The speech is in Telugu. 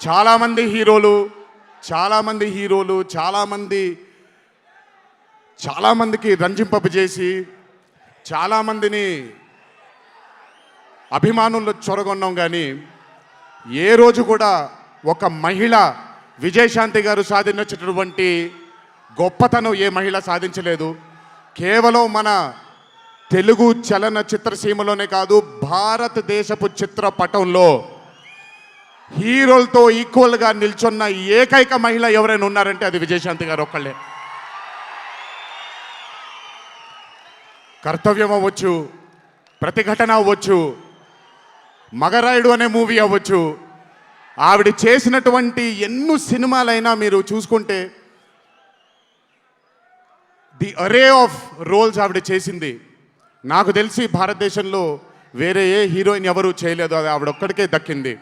చాలామంది హీరోలు చాలామందికి రంజింపజేసి చాలామందిని అభిమానుల్లో చొరగొన్నాం. కానీ ఏ రోజు కూడా ఒక మహిళ విజయశాంతి గారు సాధించినటువంటి గొప్పతనం ఏ మహిళ సాధించలేదు. కేవలం మన తెలుగు చలనచిత్ర సీమలోనే కాదు, భారతదేశపు చిత్రపటంలో హీరోలతో ఈక్వల్గా నిల్చున్న ఏకైక మహిళ ఎవరైనా ఉన్నారంటే అది విజయశాంతి గారు ఒక్కళ్ళే. కర్తవ్యం అవ్వచ్చు, ప్రతిఘటన అవ్వచ్చు, మగరాయుడు అనే మూవీ అవ్వచ్చు, ఆవిడ చేసినటువంటి ఎన్నో సినిమాలైనా మీరు చూసుకుంటే ది అరే ఆఫ్ రోల్స్ ఆవిడ చేసింది. నాకు తెలిసి భారతదేశంలో వేరే ఏ హీరోయిన్ ఎవరూ చేయలేదు, అది ఆవిడ ఒక్కడికే దక్కింది.